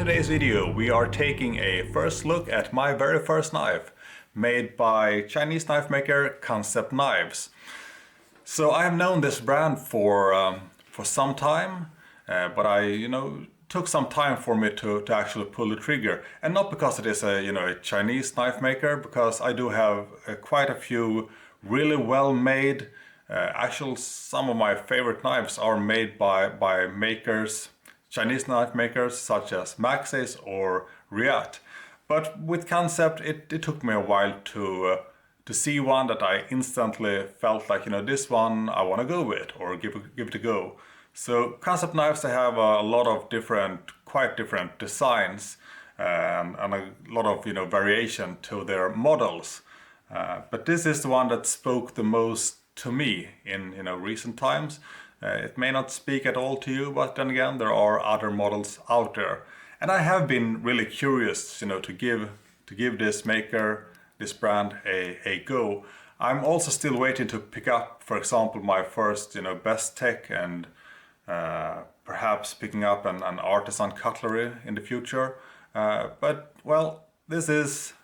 today's video we are taking a first look at my very first knife, made by Chinese knife maker Kansept knives. So I have known this brand for some time, but took some time for me to actually pull the trigger, and not because it is a Chinese knife maker, because I do have quite a few really well made. Actually, some of my favorite knives are made by makers, Chinese knife makers such as Damascus or Pretatout. But with Kansept, it took me a while to see one that I instantly felt like, this one I want to go with or give it a go. So Kansept knives, they have a lot of quite different designs and a lot of variation to their models. But this is the one that spoke the most to me in recent times. It may not speak at all to you, but then again there are other models out there, and I have been really curious to give this maker, this brand a go. I'm also still waiting to pick up, for example, my first best tech, and perhaps picking up an artisan cutlery in the future. But well, this is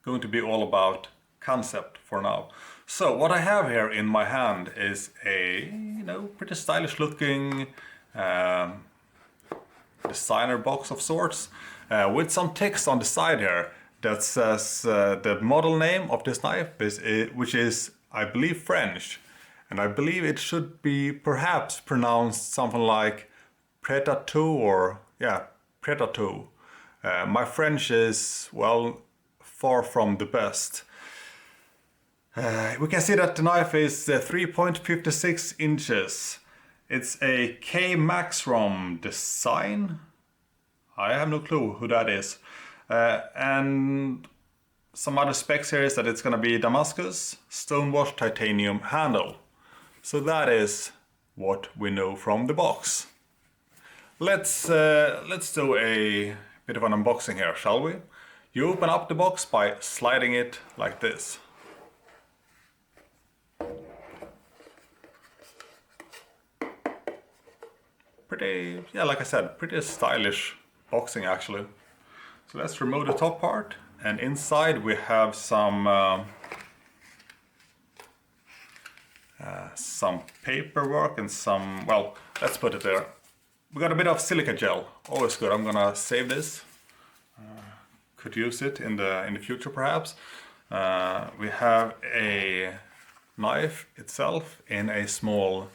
going to be all about Kansept for now. So what I have here in my hand is a pretty stylish looking designer box of sorts, with some text on the side here that says the model name of this knife, which is, I believe, French, and I believe it should be perhaps pronounced something like Pretatout, or Pretatout. My French is, well, far from the best. We can see that the knife is 3.56 inches. It's a K Maxrom design. I have no clue who that is. And some other specs here is that it's going to be Damascus, stonewashed titanium handle. So that is what we know from the box. Let's do a bit of an unboxing here, shall we? You open up the box by sliding it like this. Pretty, like I said, pretty stylish boxing actually. So let's remove the top part, and inside we have some paperwork and some, well, let's put it there. We got a bit of silica gel, always good. I'm gonna save this. Could use it in the future perhaps. We have a knife itself in a small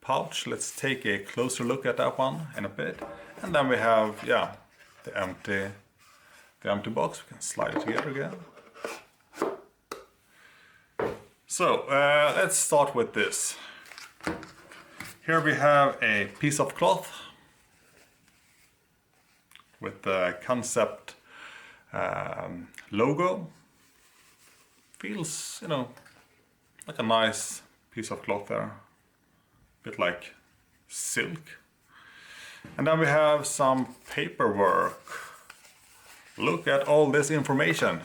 pouch. Let's take a closer look at that one in a bit. And then we have the empty box. We can slide it together again. So let's start with this. Here we have a piece of cloth with the Kansept logo. Feels like a nice piece of cloth there. Bit like silk. And then we have some paperwork. Look at all this information.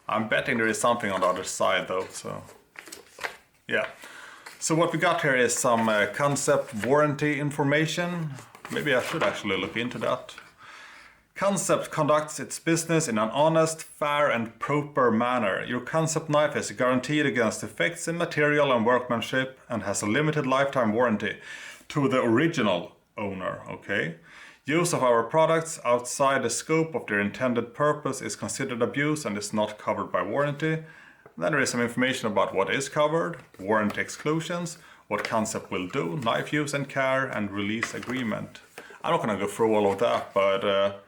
I'm betting there is something on the other side though, so yeah. So what we got here is some Kansept warranty information. Maybe I should actually look into that. Kansept conducts its business in an honest, fair and proper manner. Your Kansept knife is guaranteed against defects in material and workmanship and has a limited lifetime warranty to the original owner, okay? Use of our products outside the scope of their intended purpose is considered abuse and is not covered by warranty. Then there is some information about what is covered, warranty exclusions, what Kansept will do, knife use and care, and release agreement. I'm not gonna go through all of that, but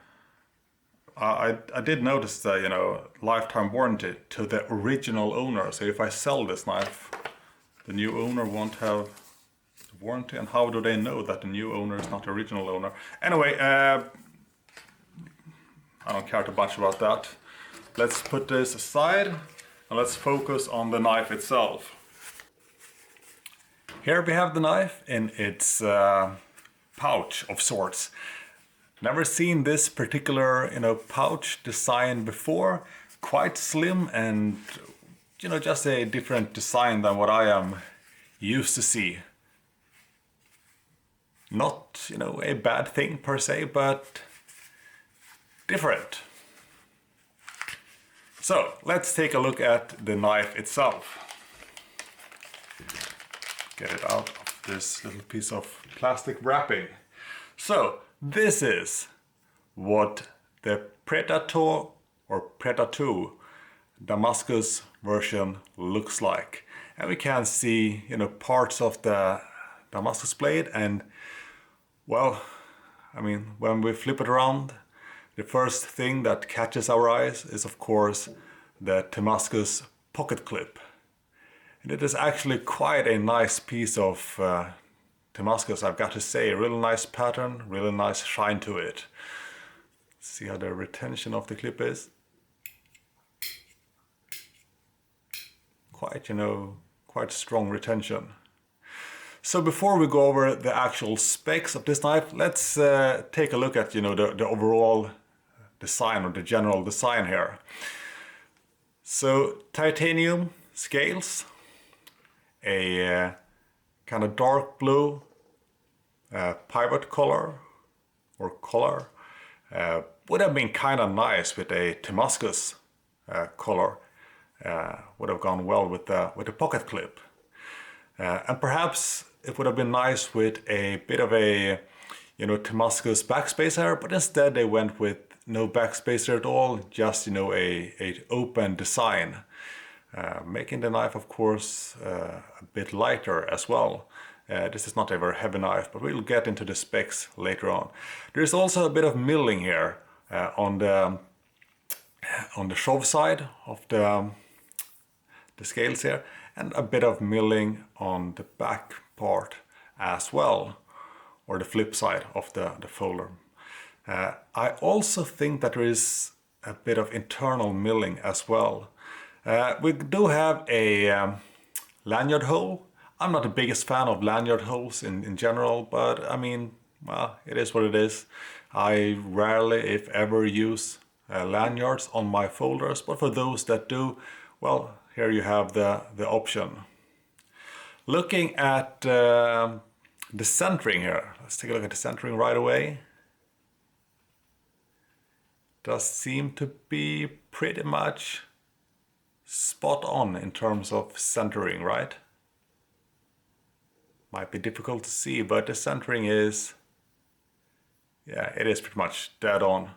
I did notice the lifetime warranty to the original owner. So if I sell this knife, the new owner won't have the warranty. And how do they know that the new owner is not the original owner? Anyway, I don't care too much about that. Let's put this aside and let's focus on the knife itself. Here we have the knife in its pouch of sorts. Never seen this particular pouch design before. Quite slim and just a different design than what I am used to see. Not, you know, a bad thing per se, but different. So let's take a look at the knife itself. Get it out of this little piece of plastic wrapping. So this is what the Pretatout or Pretatout Damascus version looks like. And we can see, you know, parts of the Damascus blade, and well, I mean, when we flip it around, the first thing that catches our eyes is of course the Damascus pocket clip. And it is actually quite a nice piece of Damascus, I've got to say. A really nice pattern, really nice shine to it. See how the retention of the clip is. Quite, you know, quite strong retention. So before we go over the actual specs of this knife, let's take a look at, you know, the overall design, or the general design here. So titanium scales, a kind of dark blue pivot collar or collar. Would have been kind of nice with a Damascus collar. Would have gone well with the pocket clip. And perhaps it would have been nice with a bit of a, you know, Damascus backspacer, but instead they went with no backspacer at all, just, you know, a open design, making the knife, of course, a bit lighter as well. This is not a very heavy knife, but we'll get into the specs later on. There's also a bit of milling here on the shove side of the scales here, and a bit of milling on the back part as well, or the flip side of the folder. I also think that there is a bit of internal milling as well. We do have a lanyard hole. I'm not the biggest fan of lanyard holes in general, but I mean, well, it is what it is. I rarely, if ever, use lanyards on my folders, but for those that do, well, here you have the option. Looking at the centering here, let's take a look at the centering right away. Does seem to be pretty much spot on in terms of centering, right? Might be difficult to see, but the centering is, yeah, it is pretty much dead on.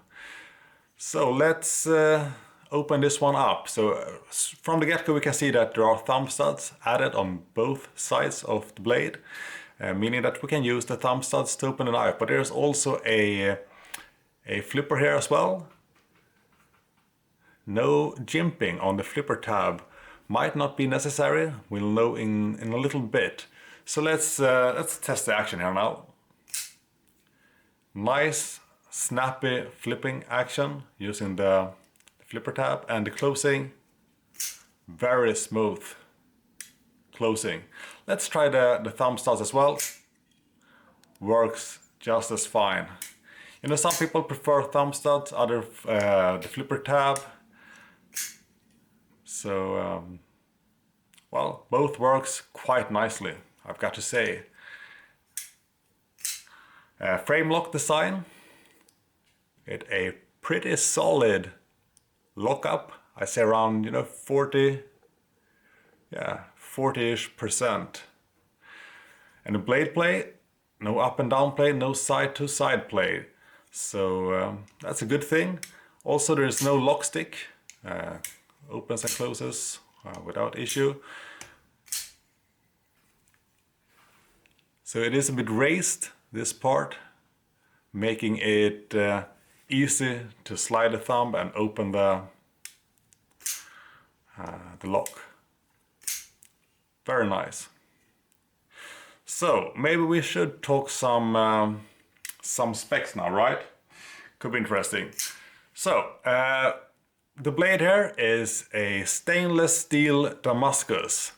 So let's open this one up. So from the get-go we can see that there are thumb studs added on both sides of the blade, meaning that we can use the thumb studs to open the knife, but there's also a flipper here as well. No jimping on the flipper tab might not be necessary. We'll know in a little bit. So let's test the action here now. Nice snappy flipping action using the flipper tab, and the closing, very smooth closing. Let's try the thumb studs as well. Works just as fine. You know, some people prefer thumb studs, other the flipper tab. So, well, both works quite nicely, I've got to say. Frame lock design. It's a pretty solid lockup. I say around, you know, 40-ish%. And the blade play, no up and down play, no side to side play. So that's a good thing. Also, there is no lock stick. Opens and closes without issue. So it is a bit raised, this part, making it easy to slide the thumb and open the lock. Very nice. So maybe we should talk some specs now, right? Could be interesting. So the blade here is a stainless steel Damascus.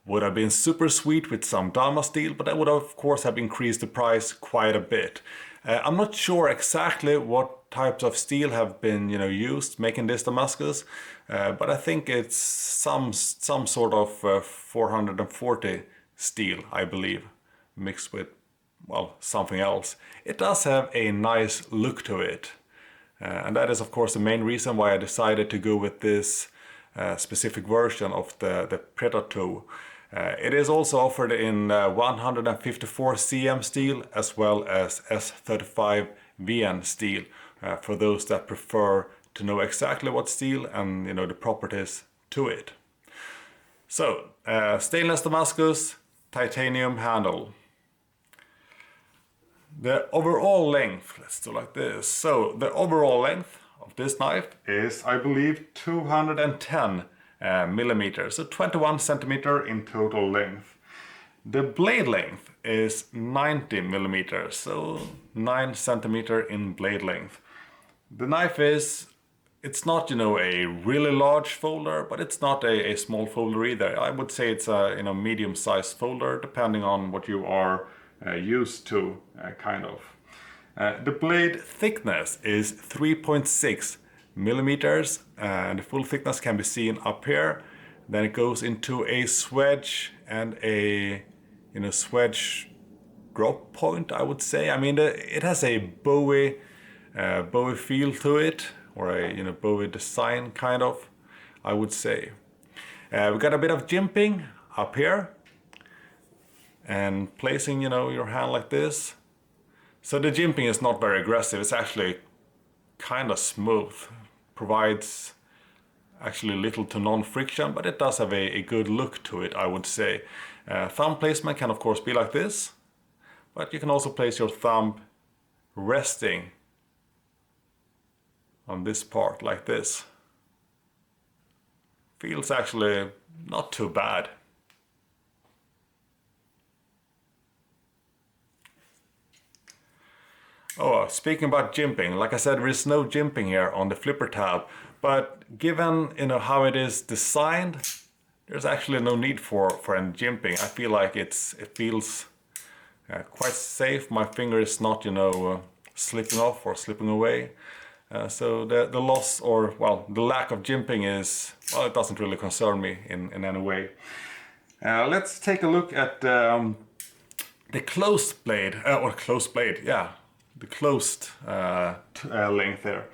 Would have been super sweet with some Damascus steel, but that would of course have increased the price quite a bit. I'm not sure exactly what types of steel have been, you know, used making this Damascus, but I think it's some sort of 440 steel, I believe, mixed with well, something else. It does have a nice look to it. And that is of course the main reason why I decided to go with this specific version of the Pretatout. It is also offered in 154 cm steel as well as S35 VN steel for those that prefer to know exactly what steel and the properties to it. So stainless Damascus, titanium handle. The overall length, let's do like this. So the overall length of this knife is, I believe, 210 millimeters, so 21 centimeter in total length. The blade length is 90 millimeters, so 9 centimeter in blade length. The knife is, it's not, a really large folder, but it's not a small folder either. I would say it's a, medium-sized folder, depending on what you are used to, kind of. The blade thickness is 3.6 millimeters, and the full thickness can be seen up here. Then it goes into a swedge and a, swedge drop point, I would say. I mean, it has a Bowie feel to it, or a Bowie design kind of, I would say. We got a bit of jimping up here, and placing your hand like this. So the jimping is not very aggressive. It's actually kind of smooth. Provides actually little to non-friction, but it does have a good look to it, I would say. Thumb placement can of course be like this, but you can also place your thumb resting on this part like this. Feels actually not too bad. Oh, speaking about jimping, like I said, there is no jimping here on the flipper tab, but given how it is designed, there's actually no need for any jimping. I feel like it feels quite safe. My finger is not slipping off or slipping away. So the loss, or well, the lack of jimping is, well, it doesn't really concern me in any way. Let's take a look at the closed blade, yeah. The closed length there,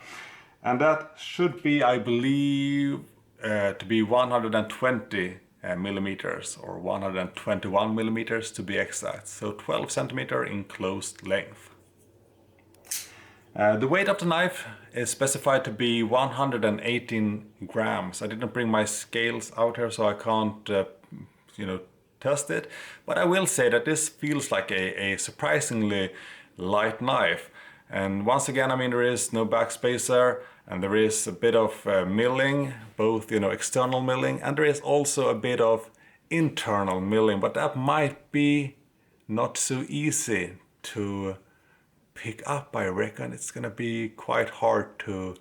and that should be, I believe, to be 120 millimeters, or 121 millimeters to be exact, so 12 centimeter in closed length. The weight of the knife is specified to be 118 grams. I didn't bring my scales out here, so I can't test it, but I will say that this feels like a surprisingly light knife. And once again, I mean, there is no backspacer, and there is a bit of milling, both external milling, and there is also a bit of internal milling, but that might be not so easy to pick up. I reckon it's gonna be quite hard to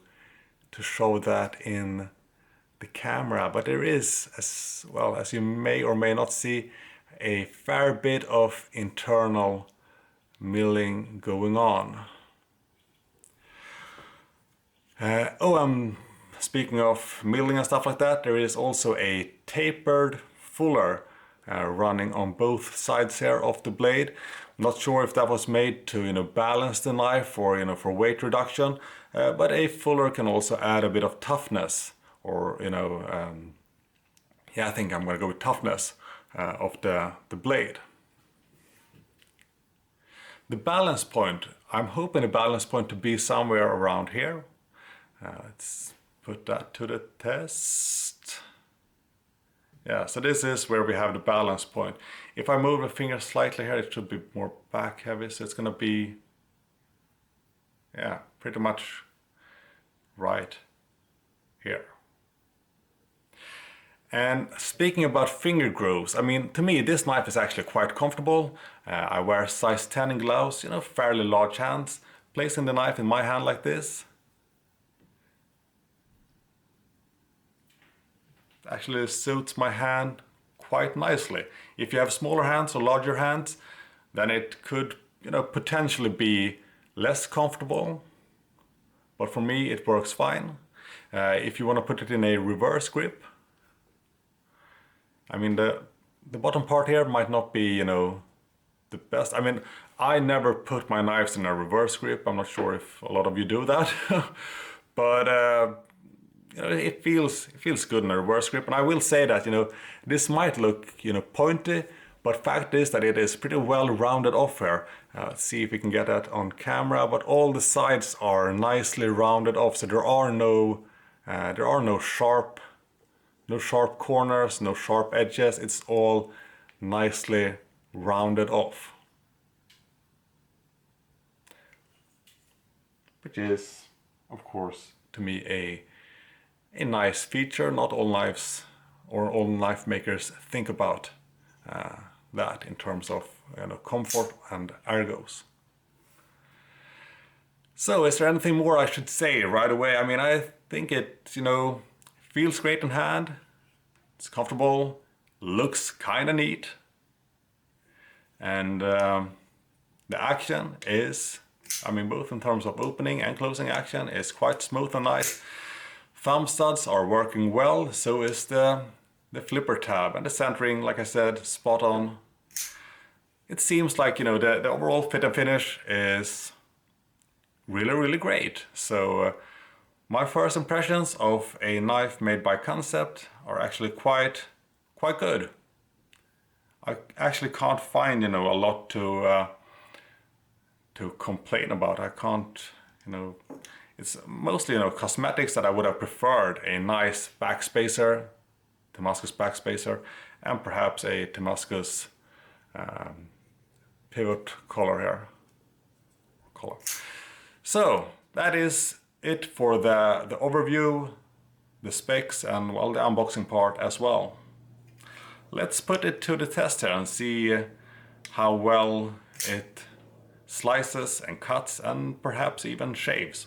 show that in the camera, but there is, as well as you may or may not see, a fair bit of internal milling going on. Speaking of milling and stuff like that, there is also a tapered fuller running on both sides here of the blade. I'm not sure if that was made to balance the knife or for weight reduction, but a fuller can also add a bit of toughness, or yeah, I think I'm gonna go with toughness of the blade. The balance point, I'm hoping the balance point to be somewhere around here. Let's put that to the test. Yeah, so this is where we have the balance point. If I move the finger slightly here, it should be more back heavy, so it's gonna be, yeah, pretty much right here. And speaking about finger grooves, I mean, to me this knife is actually quite comfortable. I wear size 10 in gloves, fairly large hands. Placing the knife in my hand like this actually suits my hand quite nicely. If you have smaller hands or larger hands, then it could potentially be less comfortable, but for me it works fine. If you want to put it in a reverse grip, I mean, the bottom part here might not be the best. I mean, I never put my knives in a reverse grip. I'm not sure if a lot of you do that, but you know, it feels good in a reverse grip. And I will say that, you know, this might look, you know, pointy, but fact is that it is pretty well rounded off here. Let's see if we can get that on camera. But all the sides are nicely rounded off, so there are no sharp corners, no sharp edges. It's all nicely rounded off, which is, of course, to me a nice feature. Not all knives or all knife makers think about that in terms of, you know, comfort and ergos. So is there anything more I should say right away? I mean, I think it, you know, feels great in hand. It's comfortable, looks kind of neat, and the action is, I mean, both in terms of opening and closing action, is quite smooth and nice. Thumb studs are working well, so is the flipper tab, and the centering, like I said, spot on. It seems like, you know, the overall fit and finish is really, really great. So my first impressions of a knife made by Kansept are actually quite good. I actually can't find, you know, a lot to complain about. I can't, you know, it's mostly, you know, cosmetics that I would have preferred: a nice backspacer, Damascus backspacer, and perhaps a Damascus pivot collar. So that is it for the overview, the specs, and, well, the unboxing part as well. Let's put it to the test here and see how well it slices and cuts and perhaps even shaves.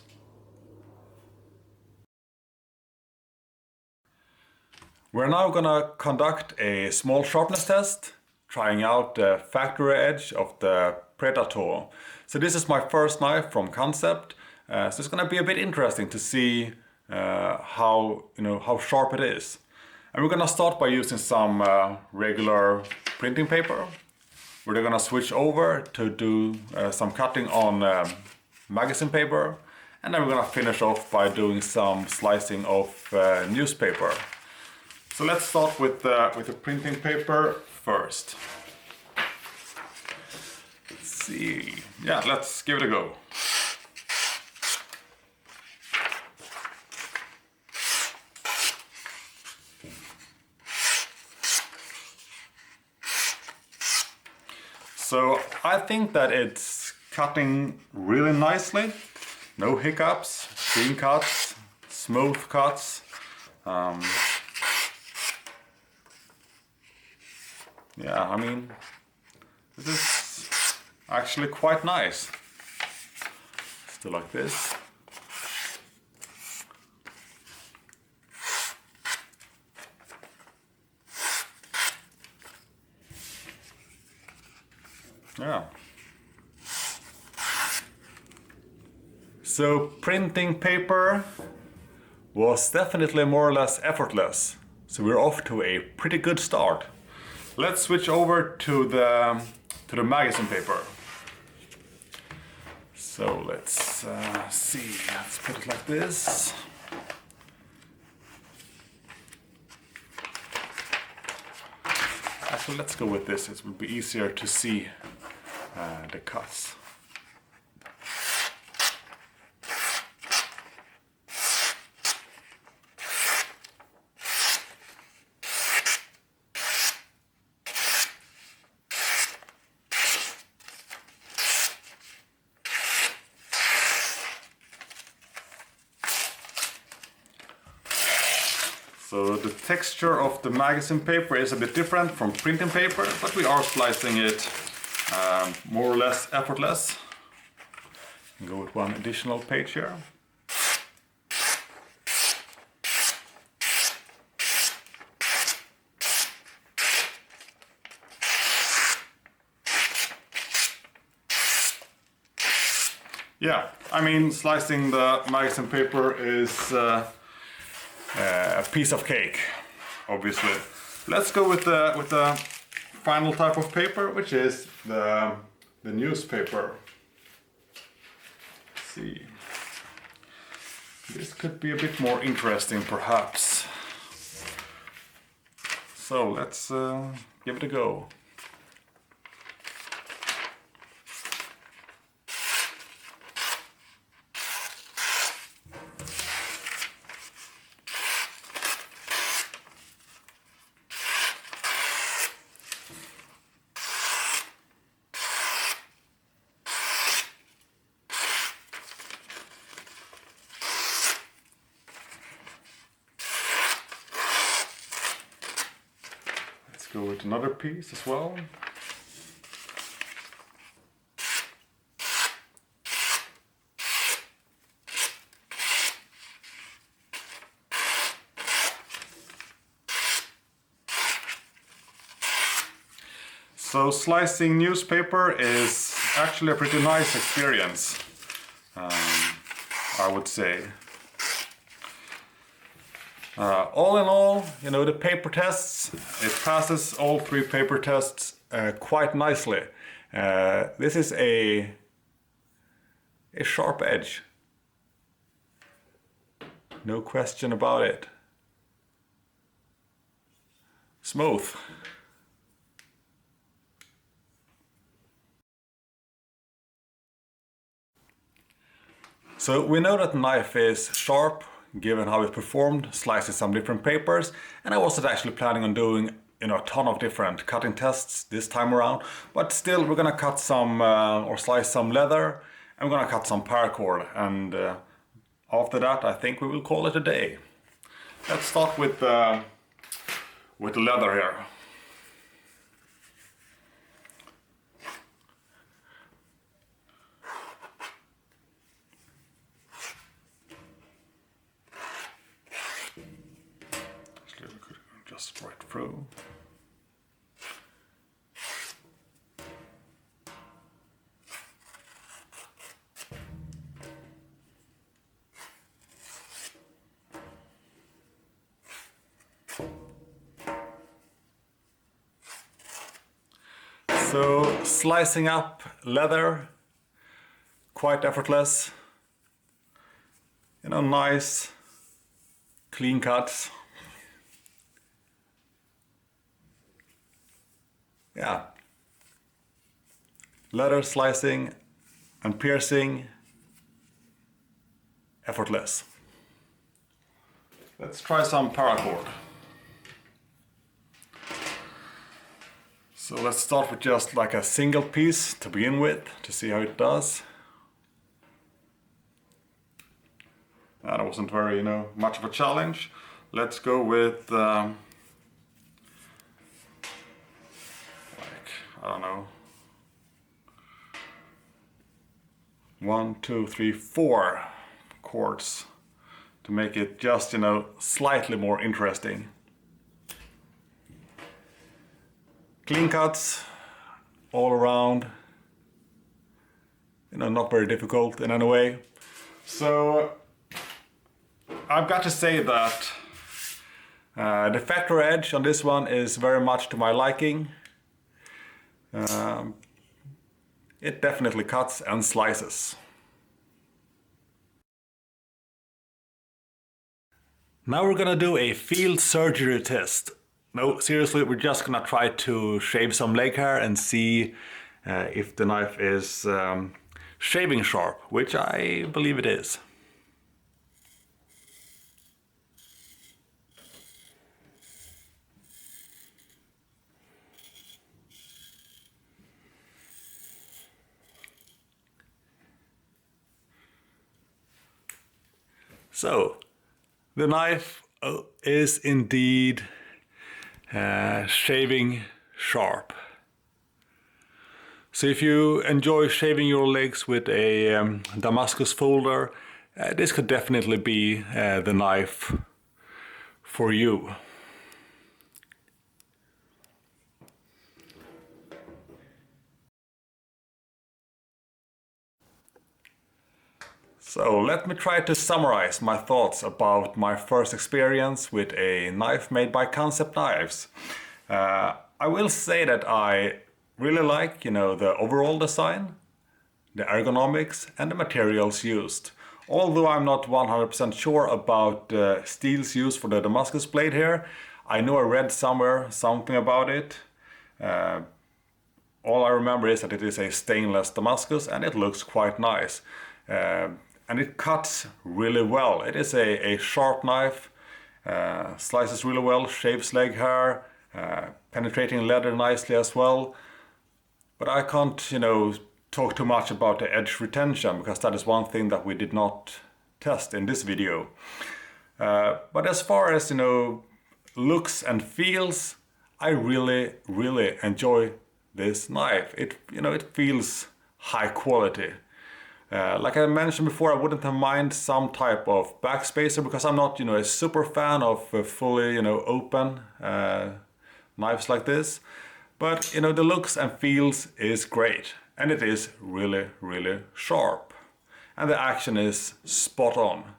We're now gonna conduct a small sharpness test, trying out the factory edge of the Pretatout. So this is my first knife from Kansept, so it's gonna be a bit interesting to see how sharp it is. And we're gonna start by using some regular printing paper. We're gonna switch over to do some cutting on magazine paper, and then we're gonna finish off by doing some slicing of newspaper. So let's start with the printing paper first. Let's see. Yeah, let's give it a go. So I think that it's cutting really nicely. No hiccups, clean cuts, smooth cuts. Yeah, I mean, this is actually quite nice. Let's do like this. Yeah. So printing paper was definitely more or less effortless. So we're off to a pretty good start. Let's switch over to the magazine paper. So let's see. Let's put it like this. Actually, let's go with this. It will be easier to see the cuts. So the texture of the magazine paper is a bit different from printing paper, but we are slicing it more or less effortless. Go with one additional page here. Yeah, I mean, slicing the magazine paper is a piece of cake, obviously. Let's go with the final type of paper, which is the newspaper. Let's see. This could be a bit more interesting, perhaps. So let's give it a go. Go with another piece as well. So slicing newspaper is actually a pretty nice experience, I would say. All in all, you know, the paper tests, it passes all 3 paper tests quite nicely. This is a sharp edge. No question about it. Smooth. So we know that the knife is sharp, given how it performed, slices some different papers, and I wasn't actually planning on doing, you know, a ton of different cutting tests this time around, but still we're gonna cut some or slice some leather, and we're gonna cut some paracord, and after that I think we will call it a day. Let's start with the leather here. Just right through. So slicing up leather, quite effortless. You know, nice, clean cuts. Yeah, leather slicing and piercing, effortless. Let's try some paracord. So let's start with just like a single piece to begin with, to see how it does. That wasn't very, you know, much of a challenge. Let's go with I don't know, 1, 2, 3, 4 chords to make it just, you know, slightly more interesting. Clean cuts all around, you know, not very difficult in any way. So I've got to say that the factor edge on this one is very much to my liking. It definitely cuts and slices. Now we're gonna do a field surgery test. No, seriously, we're just gonna try to shave some leg hair and see if the knife is shaving sharp, which I believe it is. So, the knife is indeed shaving sharp. So if you enjoy shaving your legs with a Damascus folder, this could definitely be the knife for you. So let me try to summarize my thoughts about my first experience with a knife made by Kansept knives. I I will say that I really like, the overall design, the ergonomics and the materials used. Although I'm not 100% sure about the steels used for the Damascus blade here, I know I read somewhere something about it. All I remember is that it is a stainless Damascus and it looks quite nice. And it cuts really well. It is a sharp knife, slices really well, shaves leg hair, penetrating leather nicely as well. But I can't, talk too much about the edge retention, because that is one thing that we did not test in this video. But as far as, looks and feels, I really, really enjoy this knife. It feels high quality. Like I mentioned before, I wouldn't have mind some type of backspacer, because I'm not, a super fan of fully, open knives like this. But, the looks and feels is great. And it is really, really sharp. And the action is spot on.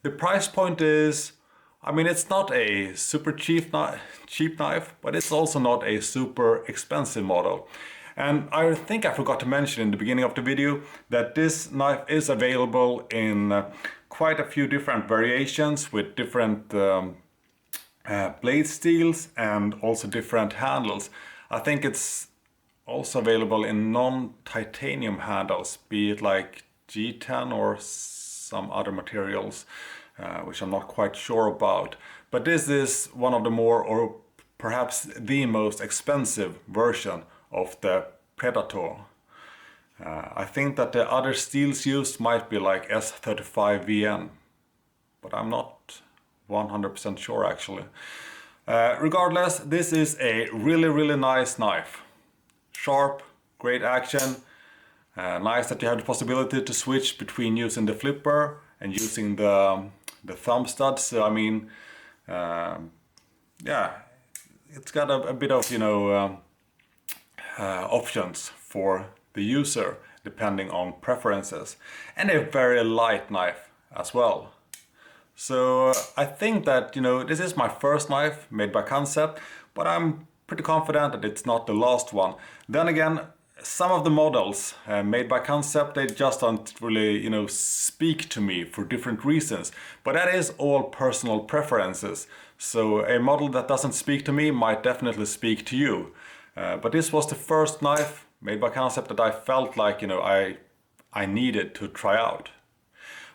The price point is, it's not a super cheap knife, but it's also not a super expensive model. And I think I forgot to mention in the beginning of the video that this knife is available in quite a few different variations with different blade steels and also different handles. I think it's also available in non-titanium handles, be it like G10 or some other materials, which I'm not quite sure about. But this is one of the more, or perhaps the most expensive version of the Pretatout. I think that the other steels used might be like S35VN, but I'm not 100% sure actually. Regardless, this is a really, really nice knife. Sharp, great action, nice that you have the possibility to switch between using the flipper and using the thumb stud. So yeah, it's got a bit of options for the user depending on preferences, and a very light knife as well. So I think that this is my first knife made by Kansept, but I'm pretty confident that it's not the last one. Then again, some of the models made by Kansept, they just don't really speak to me for different reasons. But that is all personal preferences. So a model that doesn't speak to me might definitely speak to you. But this was the first knife made by Kansept that I felt like I needed to try out.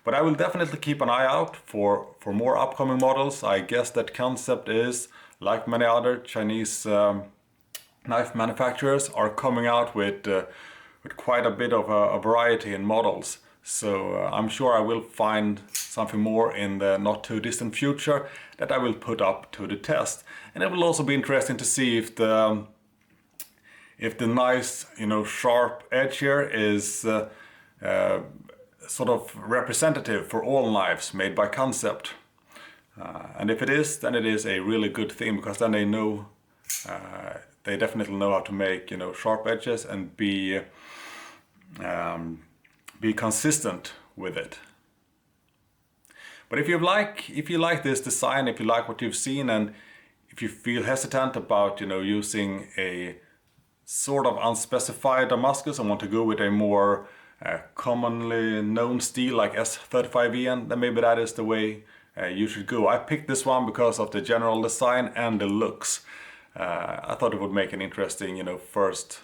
But I will definitely keep an eye out for more upcoming models. I guess that Kansept is, like many other Chinese knife manufacturers, are coming out with quite a bit of a variety in models. So I'm sure I will find something more in the not too distant future that I will put up to the test. And it will also be interesting to see if the nice sharp edge here is sort of representative for all knives made by Kansept. And if it is, then it is a really good thing, because then they know, they definitely know how to make sharp edges and be consistent with it. But if you like this design, if you like what you've seen, and if you feel hesitant about using a sort of unspecified Damascus and want to go with a more commonly known steel like S35VN, then maybe that is the way you should go. I picked this one because of the general design and the looks. I thought it would make an interesting, first,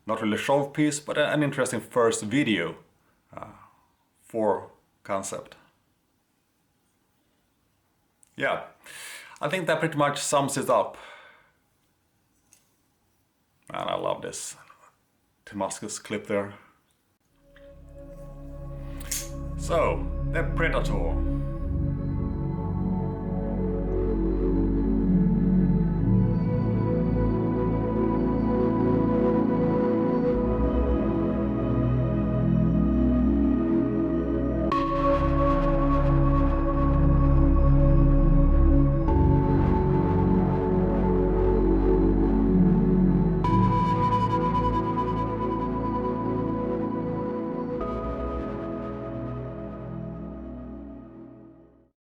not really show piece, but an interesting first video for Kansept. Yeah, I think that pretty much sums it up. And I love this Damascus clip there. So, the Pretatout.